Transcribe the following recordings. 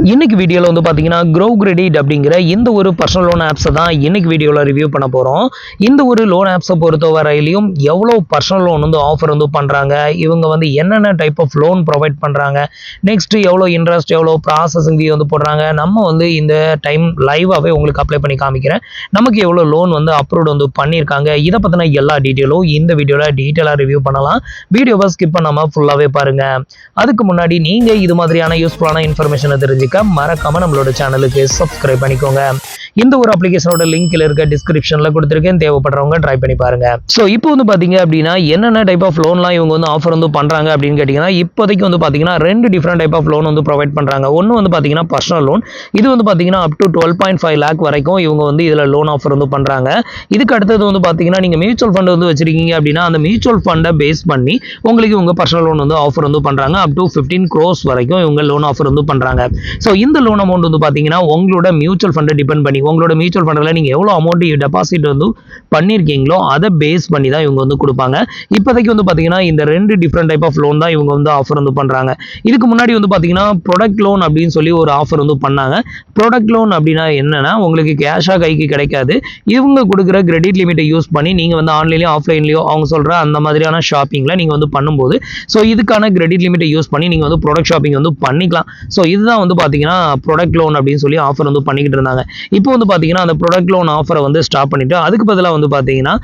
இன்னைக்கு வீடியோவில் வந்து பார்த்தீங்கன்னா க்ரோ கிரெடிட் அப்படிங்கிற இந்த ஒரு பர்சனல் லோன் ஆப்ஸை தான் இன்னைக்கு வீடியோவில் ரிவ்யூ பண்ண போகிறோம். இந்த ஒரு லோன் ஆப்ஸை பொறுத்த வரையிலையும் எவ்வளோ பர்சனல் லோன் வந்து ஆஃபர் வந்து பண்ணுறாங்க, இவங்க வந்து என்னென்ன டைப் ஆஃப் லோன் ப்ரொவைட் பண்ணுறாங்க, நெக்ஸ்ட் எவ்வளோ இன்ட்ரெஸ்ட், எவ்வளோ ப்ராசஸிங் ஃபீ வந்து போடுறாங்க, நம்ம வந்து இந்த டைம் லைவாகவே உங்களுக்கு அப்ளை பண்ணி காமிக்கிறேன். நமக்கு எவ்வளோ லோன் வந்து அப்ரூவ்ட் வந்து பண்ணியிருக்காங்க, இதை பற்றின எல்லா டீட்டெயிலும் இந்த வீடியோவில் டீட்டெயிலாக ரிவ்யூ பண்ணலாம். வீடியோவை ஸ்கிப் பண்ணாமல் ஃபுல்லாகவே பாருங்கள். அதுக்கு முன்னாடி நீங்கள் இது மாதிரியான யூஸ்ஃபுல்லான இன்ஃபர்மேஷனை தெரிஞ்சுக்க மறக்காம நம்மளோட சேனலுக்கு சப்ஸ்கிரைப் பண்ணிக்கோங்க. இந்த ஒரு அப்ளிகேஷனோட லிங்க்ல இருக்க டிஸ்கிரிப்ஷன்ல கொடுத்திருக்கேன், தேவைப்படுறவங்க ட்ரை பண்ணி பாருங்க. ஸோ இப்போ வந்து பாத்தீங்க அப்படின்னா என்னென்ன டைப் ஆஃப் லோன்லாம் இவங்க வந்து ஆஃபர் வந்து பண்றாங்க அப்படின்னு கேட்டீங்கன்னா, இப்போதைக்கு வந்து பாத்தீங்கன்னா ரெண்டு டிஃப்ரெண்ட் டைப் ஆஃப் லோன் வந்து ப்ரொவைட் பண்றாங்க. ஒன்று வந்து பாத்தீங்கன்னா பர்சனல் லோன், இது வந்து பாத்தீங்கன்னா அப் டு 12.5 லேக் வரைக்கும் இவங்க வந்து இதுல லோன் ஆஃபர் வந்து பண்றாங்க. இதுக்கு அடுத்தது வந்து பாத்தீங்கன்னா நீங்க மியூச்சுவல் ஃபண்ட் வந்து வச்சிருக்கீங்க அப்படின்னா அந்த மியூச்சுவல் ஃபண்டை பேஸ் பண்ணி உங்களுக்கு உங்க பர்சனல் லோன் வந்து ஆஃபர் வந்து பண்றாங்க. அப் டு 15 crores வரைக்கும் இவங்க லோன் ஆஃபர் வந்து பண்றாங்க. ஸோ இந்த லோன் அமௌண்ட் வந்து பாத்தீங்கன்னா உங்களோட மியூச்சுவல் ஃபண்டை டிபெண்ட் பண்ணி, உங்களோட மியூச்சுவல் ஃபண்டில் நீங்க எவ்வளவு அமௌண்ட் டெபாசிட் வந்து பண்ணிருக்கீங்களோ அதை பேஸ் பண்ணி தான் இவங்க வந்து கொடுப்பாங்க. இப்போதைக்கு வந்து பாத்தீங்கன்னா இந்த ரெண்டு டிஃப்ரெண்ட் டைப் ஆஃப் லோன் தான் இவங்க வந்து ஆஃபர் வந்து பண்றாங்க. இதுக்கு முன்னாடி வந்து பாத்தீங்கன்னா ப்ராடக்ட் லோன் அப்படின்னு சொல்லி ஒரு ஆஃபர் வந்து பண்ணாங்க. ப்ராடக்ட் லோன் அப்படின்னா என்னன்னா உங்களுக்கு கேஷா கைக்கு கிடைக்காது. இவங்க கொடுக்குற கிரெடிட் லிமிட்டை யூஸ் பண்ணி நீங்க வந்து ஆன்லைன்லயோ ஆஃப்லைன்லயோ அவங்க சொல்ற அந்த மாதிரியான ஷாப்பிங்ல நீங்க வந்து பண்ணும்போது ஸோ இதுக்கான கிரெடிட் லிமிட்டை யூஸ் பண்ணி நீங்க வந்து ப்ராடக்ட் ஷாப்பிங் வந்து பண்ணிக்கலாம். ஸோ இதுதான் வந்து பாத்தீங்கன்னா ப்ராடக்ட் லோன் அப்படின்னு சொல்லி ஆஃபர் வந்து பண்ணிக்கிட்டு இருந்தாங்க. இப்போ வந்து பாத்தீங்கன்னா அந்த ப்ராடக்ட் லோன் ஆஃபரை வந்து ஸ்டாப் பண்ணிட்டு அதுக்கு பதிலாக வந்து பாத்தீங்கன்னா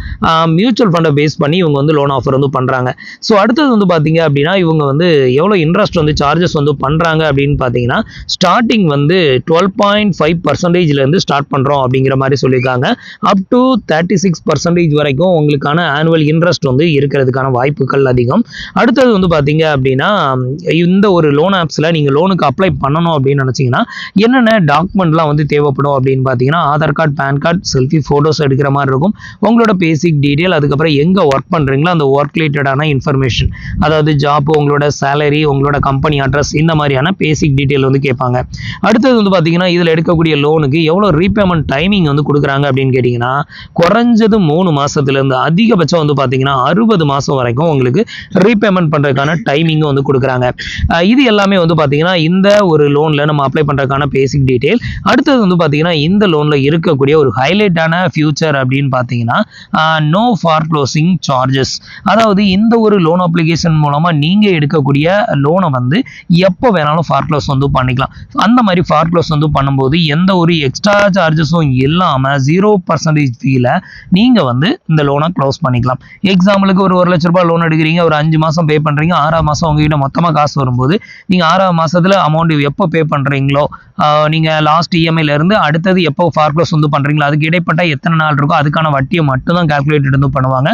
மியூச்சுவல் ஃபண்டை பேஸ் பண்ணி இவங்க வந்து லோன் ஆஃபர் வந்து பண்றாங்க. ஸோ அடுத்தது வந்து பாத்தீங்க அப்படின்னா இவங்க வந்து எவ்வளவு இன்ட்ரெஸ்ட் வந்து சார்ஜஸ் வந்து பண்றாங்க அப்படின்னு பாத்தீங்கன்னா ஸ்டார்டிங் வந்து 12.5% இருந்து ஸ்டார்ட் பண்றோம் அப்படிங்கிற மாதிரி சொல்லியிருக்காங்க. அப் டு 36% வரைக்கும் உங்களுக்கான ஆனுவல் இன்ட்ரெஸ்ட் வந்து இருக்கிறதுக்கான வாய்ப்புகள் அதிகம். அடுத்தது வந்து பாத்தீங்க அப்படின்னா இந்த ஒரு லோன் ஆப்ஸ்ல நீங்க லோனுக்கு அப்ளை பண்ணணும் அப்படின்னு நினைச்சீங்கன்னா என்னென்ன டாக்குமெண்ட்லாம் வந்து தேவைப்படும் அப்படின்னு பார்த்தீங்கன்னா Aadhaar card, PAN card, selfie photos எடுக்கிற மாதிரி இருக்கும், உங்களோட பேசிக் டீட்டெயில், அதுக்கப்புறம் எங்கே ஒர்க் பண்ணுறீங்களோ அந்த ஒர்க் ரிலேட்டடான இன்ஃபர்மேஷன், அதாவது ஜாப், உங்களோட சேலரி, உங்களோட கம்பெனி அட்ரஸ், இந்த மாதிரியான பேசிக் டீட்டெயில் வந்து கேட்பாங்க. அடுத்தது வந்து பார்த்தீங்கன்னா இதில் எடுக்கக்கூடிய லோனுக்கு எவ்வளோ ரீபேமெண்ட் டைமிங் வந்து கொடுக்குறாங்க அப்படின்னு கேட்டிங்கன்னா குறைஞ்சது 3 மாதத்துலேருந்து அதிகபட்சம் வந்து பார்த்தீங்கன்னா 60 மாதம் வரைக்கும் உங்களுக்கு ரீபேமெண்ட் பண்ணுறதுக்கான டைமிங் வந்து கொடுக்குறாங்க. இது எல்லாமே வந்து பார்த்தீங்கன்னா இந்த ஒரு லோனில் நம்ம அப்ளை பண்ணுறதுக்கான பேசிக் டீட்டெயில். அடுத்தது வந்து பார்த்தீங்கன்னா இந்த லோனில் இருக்கக்கூடிய ஒரு ஹைலைட்டான ஃபியூச்சர் அப்படின்னு பார்த்தீங்கன்னா நோ ஃபார் க்ளோசிங் சார்ஜஸ். அதாவது இந்த ஒரு லோன் அப்ளிகேஷன் மூலமாக நீங்கள் எடுக்கக்கூடிய லோனை வந்து எப்போ வேணாலும் ஃபார் க்ளோஸ் வந்து பண்ணிக்கலாம். அந்த மாதிரி ஃபார் க்ளோஸ் வந்து பண்ணும்போது எந்த ஒரு எக்ஸ்ட்ரா சார்ஜஸும் இல்லாமல் 0% ஃபீல நீங்கள் வந்து இந்த லோனை க்ளோஸ் பண்ணிக்கலாம். எக்ஸாம்பிளுக்கு ஒரு 1 லட்ச ரூபாய் லோன் எடுக்கிறீங்க, ஒரு 5 மாதம் பே பண்ணுறீங்க, 6ஆம் மாதம் உங்ககிட்ட மொத்தமாக காசு வரும்போது நீங்கள் 6ஆம் மாதத்தில் அமௌண்ட் எப்போ பே பண்ணுறீங்களோ நீங்கள் லாஸ்ட் இஎம்ஐல இருந்து அடுத்தது எப்போ ஃபார் க்ளோஸ் வந்து பண்ணுறீங்களோ அதுக்கு இடைப்பட்ட எத்தனை நாள் இருக்கோ அதுக்கான வட்டியை மட்டும் தான் கால்குலேட் வந்து பண்ணுவாங்க.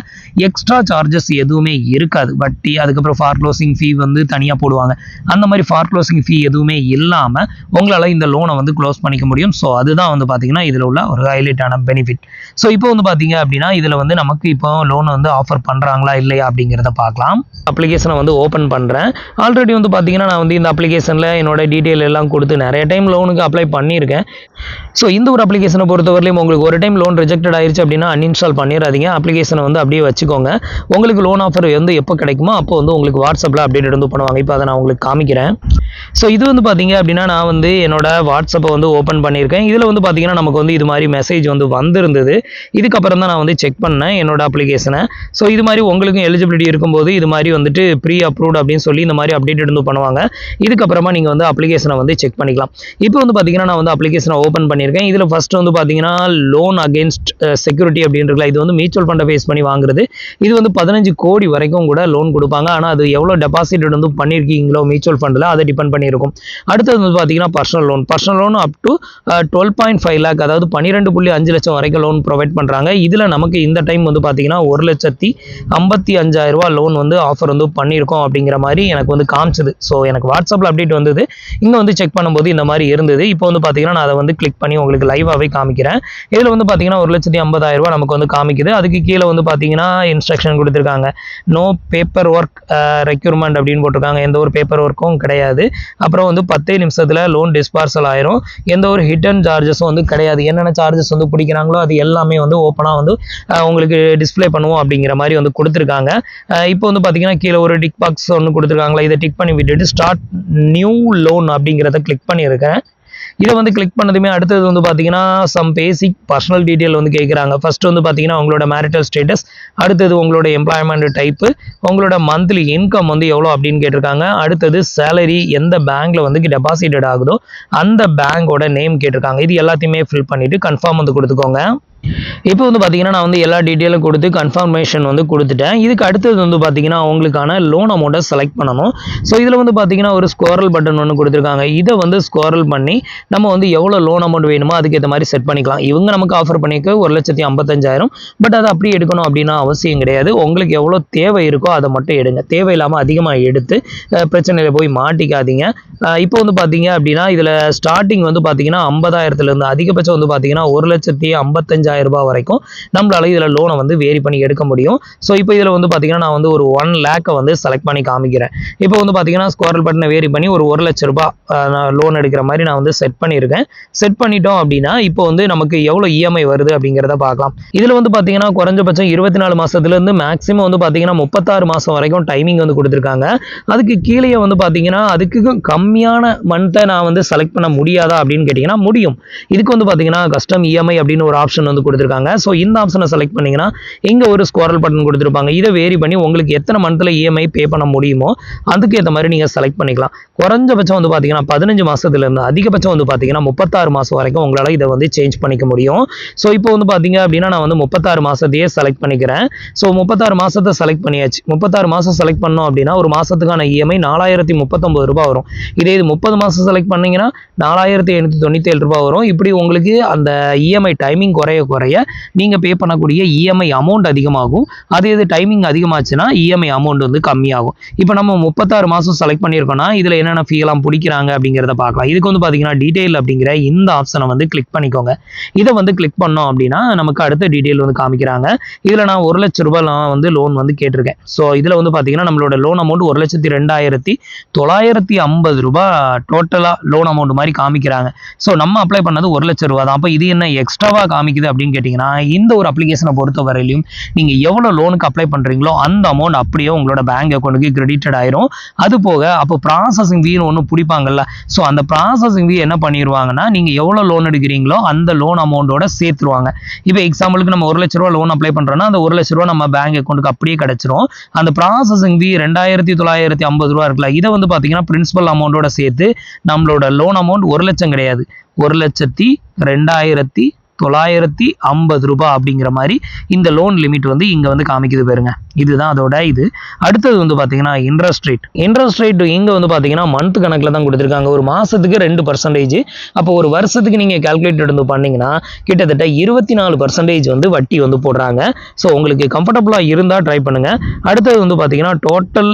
எக்ஸ்ட்ரா சார்ஜஸ் எதுவுமே இருக்காது. வட்டி, அதுக்கப்புறம் ஃபார் க்ளோசிங் ஃபீ வந்து தனியாக போடுவாங்க. அந்த மாதிரி ஃபார் க்ளோசிங் ஃபீ எதுவுமே இல்லாமல் உங்களால் இந்த லோனை வந்து க்ளோஸ் பண்ணிக்க முடியும். ஸோ அதுதான் வந்து பார்த்தீங்கன்னா இதில் உள்ள ஒரு ஹைலைட்டான பெனிஃபிட். ஸோ இப்போ வந்து பார்த்தீங்க அப்படின்னா இதில் வந்து நமக்கு இப்போ லோன் வந்து ஆஃபர் பண்ணுறாங்களா இல்லையா அப்படிங்கிறத பார்க்கலாம். அப்ளிகேஷனை வந்து ஓப்பன் பண்ணுறேன். ஆல்ரெடி வந்து பார்த்தீங்கன்னா நான் வந்து இந்த அப்ளிகேஷனில் என்னோட டீட்டெயில் எல்லாம் கொடுத்து நிறைய டைம் லோனுக்கு அப்ளை பண்ணியிருக்கேன். ஸோ இந்த ஒரு அப்ளிகேஷனை பொறுத்தவரையிலும் உங்களுக்கு ஒரு டைம் லோன் ரிஜெக்டட் ஆயிருச்சு அப்படின்னா அன்இன்ஸ்டால் பண்ணிடாதீங்க. அப்ளிகேஷனை வந்து அப்படியே வச்சுக்கோங்க. உங்களுக்கு லோன் ஆஃபர் வந்து எப்போ கிடைக்குமோ அப்போ வந்து உங்களுக்கு வாட்ஸ்அப்பில் அப்டேட் வந்து பண்ணுவாங்க. இப்போ அதை நான் உங்களுக்கு காமிக்கிறேன். ஸோ இது வந்து பார்த்தீங்க அப்படின்னா நான் வந்து என்னோட வாட்ஸ்அப்பை வந்து ஓப்பன் பண்ணியிருக்கேன். இதில் வந்து பார்த்தீங்கன்னா நமக்கு வந்து இது மாதிரி மெசேஜ் வந்து வந்திருந்தது. இதுக்கப்புறம் தான் நான் வந்து செக் பண்ணேன் என்னோட அப்ளிகேஷனை. ஸோ இது மாதிரி உங்களுக்கும் எலிஜிபிலிட்டி இருக்கும்போது இது மாதிரி வந்துட்டு ப்ரீ அப்ரூவ்ட் அப்படின்னு சொல்லி இந்த மாதிரி அப்டேட் வந்து பண்ணுவாங்க. இதுக்கப்புறமா நீங்கள் வந்து அப்ளிகேஷனை வந்து செக் பண்ணிக்கலாம். இப்போ வந்து பார்த்தீங்கன்னா நான் வந்து அப்ளிகேஷனை ஓப்பன் பண்ணியிருக்கேன். இதில் ஃபர்ஸ்ட் வந்து பார்த்தீங்கன்னா லோன் அகேன்ஸ்ட் செக்யூரிட்டி அப்படின்றதுல இது வந்து மியூச்சுவல் ஃபண்டை பேஸ் பண்ணி வாங்குறது. இது வந்து 15 கோடி வரைக்கும் கூட லோன் கொடுப்பாங்க. ஆனால் அது எவ்வளோ டெபாசிட் வந்து பண்ணியிருக்கீங்களோ மியூச்சுவல் ஃபண்டில் அதை டிபெண்ட் பண்ணியிருக்கும். அடுத்தது வந்து பார்த்தீங்கன்னா personal loan up to 12.5 lakh, அதாவது 12.5 லட்சம் வரைக்கும் லோன் ப்ரொவைட் பண்ணுறாங்க. இதில் நமக்கு இந்த டைம் வந்து பார்த்தீங்கன்னா 1,55,000 ரூபா லோன் வந்து ஆஃபர் வந்து பண்ணியிருக்கோம் அப்படிங்கிற மாதிரி எனக்கு வந்து காமிச்சது. ஸோ எனக்கு வாட்ஸ்அப்பில் அப்டேட் வந்தது. இங்கே வந்து செக் பண்ணும்போது இந்த மாதிரி இருந்தது. இப்போ வந்து பார்த்தீங்கன்னா நான் அதை வந்து கிளிக் பண்ணி உங்களுக்கு லைவாகவே காமிக்கிறேன். இதில் வந்து பார்த்தீங்கன்னா 1,50,000 ரூபா நமக்கு வந்து காமிக்குது. அதுக்கு கீழே வந்து பார்த்தீங்கன்னா இன்ஸ்ட்ரக்ஷன் கொடுத்துருக்காங்க. நோ பேப்பர் ஒர்க் ரெக்யூர்மெண்ட் அப்படின்னு போட்டிருக்காங்க. எந்த ஒரு பேப்பர் ஒர்க்கும் கிடையாது. அப்புறம் வந்து 10 நிமிஷத்தில் லோன் டிஸ்பார்சல் ஆயிரும். எந்த ஒரு ஹிடன் சார்ஜஸும் வந்து கிடையாது. என்னென்ன சார்ஜஸ் வந்து பிடிக்கிறாங்களோ அது எல்லாமே வந்து ஓப்பனாக வந்து உங்களுக்கு டிஸ்பிளே பண்ணுவோம் அப்படிங்கிற மாதிரி வந்து கொடுத்துருக்காங்க. இப்போ வந்து பார்த்தீங்கன்னா கீழே ஒரு டிக் பாக்ஸ் ஒன்று கொடுத்துருக்காங்களா, இதை டிக் பண்ணி விட்டுட்டு ஸ்டார்ட் நியூ லோன் அப்படிங்கிறத கிளிக் பண்ணியிருக்கேன். இதை வந்து கிளிக் பண்ணதுமே அடுத்தது வந்து பார்த்தீங்கன்னா சம் பேசிக் பர்சனல் டீட்டெயில் வந்து கேட்குறாங்க. ஃபர்ஸ்ட் வந்து பார்த்தீங்கன்னா உங்களோட மேரிட்டல் ஸ்டேட்டஸ், அடுத்தது உங்களோட எம்ப்ளாய்மெண்ட் டைப்பு, உங்களோட மந்த்லி இன்கம் வந்து எவ்வளோ அப்படின்னு கேட்டிருக்காங்க. அடுத்தது சேலரி எந்த பேங்க்ல வந்து டெபாசிட்டட் ஆகுதோ அந்த பேங்கோட நேம் கேட்டிருக்காங்க. இது எல்லாத்தையுமே ஃபில் பண்ணிட்டு கன்ஃபார்ம் வந்து கொடுத்துக்கோங்க. இப்போ வந்து பார்த்தீங்கன்னா நான் வந்து எல்லா டீட்டெயிலும் கொடுத்து கன்ஃபர்மேஷன் வந்து கொடுத்துட்டேன். இதுக்கு அடுத்தது வந்து பார்த்தீங்கன்னா உங்களுக்கான லோன் அமௌண்ட்டை செலக்ட் பண்ணணும். ஸோ இதில் வந்து பார்த்தீங்கன்னா ஒரு ஸ்கோரல் பட்டன் ஒன்று கொடுத்துருக்காங்க. இதை வந்து ஸ்கோரல் பண்ணி நம்ம வந்து எவ்வளோ லோன் அமௌண்ட் வேணுமோ அதுக்கேற்ற மாதிரி செட் பண்ணிக்கலாம். இவங்க நமக்கு ஆஃபர் பண்ணிக்க 1,55,000. பட் அதை அப்படி எடுக்கணும் அப்படின்னா அவசியம் கிடையாது. உங்களுக்கு எவ்வளோ தேவை இருக்கோ அதை மட்டும் எடுங்க. தேவையில்லாமல் அதிகமாக எடுத்து பிரச்சனையில் போய் மாட்டிக்காதீங்க. இப்போ வந்து பார்த்தீங்க அப்படின்னா இதில் ஸ்டார்டிங் வந்து பார்த்தீங்கன்னா 50,000 அதிகபட்சம் வந்து பார்த்தீங்கன்னா 1,55,000 ரூபாய் வரைக்கும் நம்மளால இதில் லோனை வந்து வேரி பண்ணி எடுக்க முடியும். ஸோ இப்போ இதில் வந்து பார்த்தீங்கன்னா நான் வந்து ஒரு 1 lakh வந்து செலக்ட் பண்ணி காமிக்கிறேன். இப்போ வந்து பார்த்தீங்கன்னா ஸ்கோரல் பட்டனை வேரி பண்ணி ஒரு 1,00,000 ரூபாய் நான் லோன் எடுக்கிற மாதிரி நான் வந்து செட் பண்ணியிருக்கேன். செட் பண்ணிட்டோம் அப்படின்னா இப்போ வந்து நமக்கு எவ்வளோ இஎம்ஐ வருது அப்படிங்கிறத பார்க்கலாம். இதில் வந்து பார்த்தீங்கன்னா குறைஞ்சபட்சம் 24 மாதத்துலேருந்து மேக்ஸிமம் வந்து பார்த்தீங்கன்னா 36 மாதம் வரைக்கும் டைமிங் வந்து கொடுத்துருக்காங்க. அதுக்கு கீழே வந்து பார்த்தீங்கன்னா அதுக்கு கம்மியான மந்த்தை நான் வந்து செலக்ட் பண்ண முடியாதா அப்படின்னு கேட்டிங்கன்னா முடியும். இதுக்கு வந்து பார்த்தீங்கன்னா கஸ்டம் இஎம்ஐ அப்படின்னு ஒரு ஆப்ஷன் வந்து கொடுத்துருக்காங்க. ஸோ இந்த ஆப்ஷனை செலக்ட் பண்ணிங்கன்னா இங்கே ஒரு ஸ்கோரல் பட்டன் கொடுத்துருப்பாங்க. இதை வேரி பண்ணி உங்களுக்கு எத்தனை மந்த்தில் இஎம்ஐ பே பண்ண முடியுமோ அதுக்கு ஏற்ற மாதிரி நீங்கள் செலக்ட் பண்ணிக்கலாம். குறைஞ்சபட்சம் வந்து பார்த்தீங்கன்னா 15 மாதத்துலேருந்து அதிகபட்சம் வந்து பார்த்தீங்கன்னா 36 மாதம் வரைக்கும் உங்களால் இதை வந்து சேஞ்ச் பண்ணிக்க முடியும். ஸோ இப்போ வந்து பார்த்தீங்க அப்படின்னா நான் வந்து 36 மாதத்தையே செலக்ட் பண்ணிக்கிறேன். ஸோ 36 மாதத்தை செலக்ட் பண்ணியாச்சு. 36 மாதம் செலக்ட் பண்ணோம் அப்படின்னா ஒரு மாதத்துக்கான இஎம்ஐ 4,039 ரூபாய் வரும். இதே இது 30 மாதம் செலக்ட் பண்ணீங்கன்னா 4,897 ரூபாய் வரும். இப்படி உங்களுக்கு அந்த இஎம்ஐ டைமிங் குறைய நீங்கள் பே பண்ணக்கூடிய இஎம்ஐ அமௌண்ட் அதிகமாகும். அதே இது டைமிங் அதிகமாச்சுன்னா இஎம்ஐ அமௌண்ட் வந்து கம்மியாகும். இப்போ நம்ம 36 மாதம் செலக்ட் பண்ணியிருக்கோம்னா இதில் என்னென்ன ஃபீலாம் பிடிக்கிறாங்க அப்படிங்கிறத பார்க்கலாம். இதுக்கு வந்து பார்த்தீங்கன்னா டீட்டெயில் அப்படிங்கிற இந்த ஆப்ஷனை வந்து கிளிக் பண்ணிக்கோங்க. இதை வந்து கிளிக் பண்ணோம் அப்படின்னா நமக்கு அடுத்த டீட்டெயில் வந்து காமிக்கிறாங்க. இதில் நான் 1,00,000 ரூபாய் வந்து லோன் வந்து கேட்டிருக்கேன். ஸோ இதில் வந்து பார்த்தீங்கன்னா நம்மளோட லோன் அமௌண்ட் 1,02,950 ரூபாய் டோட்டலாக லோன் அமௌண்ட் மாதிரி காமிக்கிறாங்க. ஸோ நம்ம அப்ளை பண்ணது 1,00,000 ரூபாய் தான். அப்போ இது என்ன எக்ஸ்ட்ராவாக காமிக்குது அப்படின்னு கேட்டிங்கன்னா இந்த ஒரு அப்ளிகேஷனை பொறுத்த வரையிலும் நீங்கள் எவ்வளோ லோனுக்கு அப்ளை பண்ணுறீங்களோ அந்த அமௌண்ட் அப்படியே உங்களோட பேங்க் அக்கௌண்ட்டுக்கு கிரெடிட்டட் ஆயிரும். அது போக அப்போ ப்ராசஸிங் ஃபீன்னு ஒன்று பிடிப்பாங்கல்ல, ஸோ அந்த ப்ராசஸிங் ஃபீ என்ன பண்ணிடுவாங்கன்னா நீங்கள் எவ்வளோ லோன் எடுக்கிறீங்களோ அந்த லோன் அமௌண்ட்டோட சேர்த்துருவாங்க. இப்போ எக்ஸாம்பிளுக்கு நம்ம 1,00,000 ரூபா லோன் அப்ளை பண்ணுறோன்னா அந்த 1,00,000 ரூபா நம்ம பேங்க் அக்கௌண்ட்டுக்கு அப்படியே கிடச்சிரும். அந்த ப்ராசஸிங் ஃபீ 2,950 ரூபா இருக்குல்ல, இதை வந்து பார்த்தீங்கன்னா பிரின்சிபல் அமௌண்ட்டோட சேர்த்து நம்மளோட லோன் அமௌண்ட் 1,00,000 கிடையாது, 1,02,950 ரூபாய் அப்படிங்கிற மாதிரி இந்த லோன் லிமிட் வந்து இங்கே வந்து காமிக்குது பாருங்க. இதுதான் அதோட இது. அடுத்தது வந்து பார்த்தீங்கன்னா இன்ட்ரெஸ்ட் ரேட் இங்கே வந்து பார்த்தீங்கன்னா மந்த் கணக்கில் தான் கொடுத்துருக்காங்க. ஒரு மாதத்துக்கு 2%. அப்போ ஒரு வருஷத்துக்கு நீங்கள் கால்குலேட் எடுத்து பண்ணீங்கன்னா கிட்டத்தட்ட 24% வந்து வட்டி வந்து போடுறாங்க. ஸோ உங்களுக்கு கம்ஃபர்டபுளாக இருந்தால் ட்ரை பண்ணுங்கள். அடுத்தது வந்து பார்த்தீங்கன்னா டோட்டல்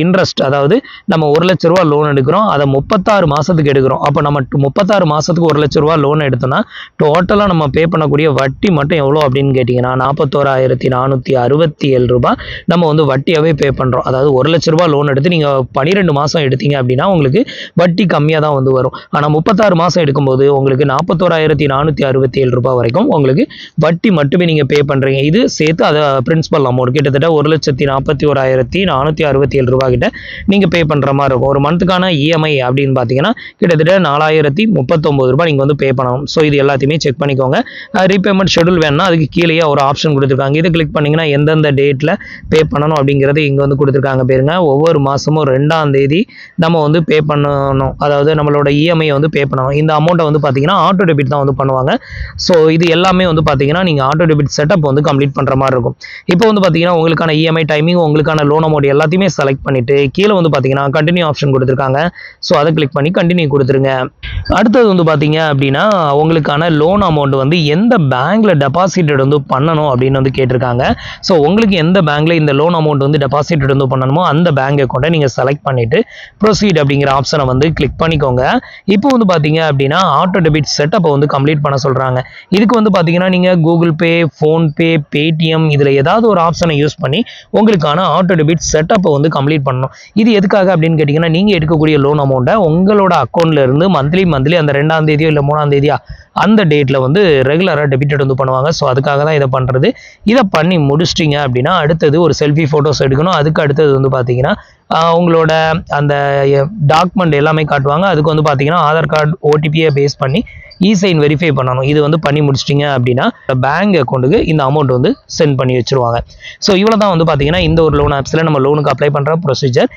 இன்ட்ரெஸ்ட், அதாவது நம்ம 1,00,000 ரூபா லோன் எடுக்கிறோம், அதை 36 மாதத்துக்கு எடுக்கிறோம். அப்போ நம்ம 36 மாதத்துக்கு 1,00,000 ரூபா லோன் எடுத்தோம்னா டோட்டலாக நம்ம பே பண்ணக்கூடிய வட்டி மட்டும் எவ்வளோ அப்படின்னு கேட்டிங்கன்னா 41,467 ரூபாய் நம்ம வந்து வட்டியாகவே பே பண்ணுறோம். அதாவது 1,00,000 ரூபாய் லோன் எடுத்து நீங்கள் 12 மாதம் எடுத்தீங்க அப்படின்னா உங்களுக்கு வட்டி கம்மியாக தான் வந்து வரும். ஆனால் 36 மாதம் எடுக்கும்போது உங்களுக்கு 41,467 ரூபாய் வரைக்கும் உங்களுக்கு வட்டி மட்டுமே நீங்கள் பே பண்ணுறீங்க. இது சேர்த்து அதை பிரின்சிபல் அமௌண்ட் கிட்டத்தட்ட 1,41,467 ரூபாய் கிட்ட நீங்கள் பே பண்ணுற மாதிரி இருக்கும். ஒரு மந்த்துக்கான இஎம்ஐ அப்படின்னு பார்த்தீங்கன்னா கிட்டத்தட்ட 4,039 ரூபாய் நீங்கள் வந்து பே பண்ணணும். ஸோ இது எல்லாத்தையுமே செக் பண்ணிக்கோங்க. ரீபேமெண்ட் ஷெடியூல் வேணும்னா அதுக்கு கீழேயே ஒரு ஆப்ஷன் கொடுத்துருக்காங்க. இதை கிளிக் பண்ணிங்கன்னா எந்தெந்த டேட்டில் பே பண்ணணும் அப்படிங்கிறது இங்கே வந்து கொடுத்துருக்காங்க பாருங்க. ஒவ்வொரு மாதமும் 2ஆம் தேதி நம்ம வந்து பே பண்ணணும், அதாவது நம்மளோட இஎம்ஐ வந்து பே பண்ணணும். இந்த அமௌண்ட்டை வந்து பார்த்தீங்கன்னா ஆட்டோ டெபிட் தான் வந்து பண்ணுவாங்க. ஸோ இது எல்லாமே வந்து பார்த்தீங்கன்னா நீங்கள் ஆட்டோ டெபிட் செட்டப் வந்து கம்ப்ளீட் பண்ணுற மாதிரி இருக்கும். இப்போ வந்து பார்த்தீங்கன்னா உங்களுக்கான இஎம்ஐ டைமிங், உங்களுக்கான லோன் அமௌண்ட் எல்லாத்தையுமே செலக்ட் பண்ணிவிட்டு கீழே வந்து பார்த்தீங்கன்னா கண்டினியூ ஆப்ஷன் கொடுத்துருக்காங்க. ஸோ அதை கிளிக் பண்ணி கண்டினியூ கொடுத்துருங்க. அடுத்தது வந்து பார்த்தீங்க அப்படின்னா உங்களுக்கான லோன் அமௌண்ட் வந்து எந்த பேங்க்ல டெபாசிட்டட் வந்து பண்ணணும் அப்படின்னு வந்து கேட்டிருக்காங்க. ஸோ உங்களுக்கு எந்த பேங்க்ல இந்த லோன் அமௌண்ட் வந்து டெபாசிட்டட் வந்து பண்ணணுமோ அந்த பேங்க் அக்கௌண்ட்டை நீங்கள் செலக்ட் பண்ணிட்டு ப்ரொசீட் அப்படிங்கிற ஆப்ஷனை வந்து கிளிக் பண்ணிக்கோங்க. இப்போ வந்து பார்த்தீங்க அப்படின்னா ஆட்டோ டெபிட் செட்டப்பை வந்து கம்ப்ளீட் பண்ண சொல்கிறாங்க. இதுக்கு வந்து பார்த்தீங்கன்னா நீங்கள் கூகுள் பே, ஃபோன்பே, பேடிஎம் இதில் ஏதாவது ஒரு ஆப்ஷனை யூஸ் பண்ணி உங்களுக்கான ஆட்டோ டெபிட் செட்டப்பை வந்து கம்ப்ளீட் பண்ணணும். இது எதுக்காக அப்படின்னு கேட்டிங்கன்னா நீங்கள் எடுக்கக்கூடிய லோன் அமௌண்ட்டை உங்களோட அக்கௌண்ட்ல இருந்து மந்த்லி அந்த 2ஆம் தேதியோ இல்லை 3ஆம் தேதியா அந்த டேட்டில் வந்து ரெகுலராக டெபிட்டட் வந்து பண்ணுவாங்க. ஸோ அதுக்காக தான் இதை பண்ணுறது. இதை பண்ணி முடிச்சிட்டிங்க அப்படின்னா அடுத்தது ஒரு செல்ஃபி ஃபோட்டோஸ் எடுக்கணும். அதுக்கு அடுத்தது வந்து பார்த்தீங்கன்னா உங்களோட அந்த டாக்குமெண்ட் எல்லாமே காட்டுவாங்க. அதுக்கு வந்து பார்த்தீங்கன்னா ஆதார் கார்டு ஓடிபியை பேஸ் பண்ணி இசைன் வெரிஃபை பண்ணணும். இது வந்து பண்ணி முடிச்சிட்டிங்க அப்படின்னா பேங்க் அக்கௌண்ட்டுக்கு இந்த அமௌண்ட் வந்து சென்ட் பண்ணி வச்சுருவாங்க. ஸோ இவ்வளோ தான் வந்து பார்த்தீங்கன்னா இந்த ஒரு லோன் ஆப்ஸில் நம்ம லோனுக்கு அப்ளை பண்ணுற ப்ரொசீஜர்.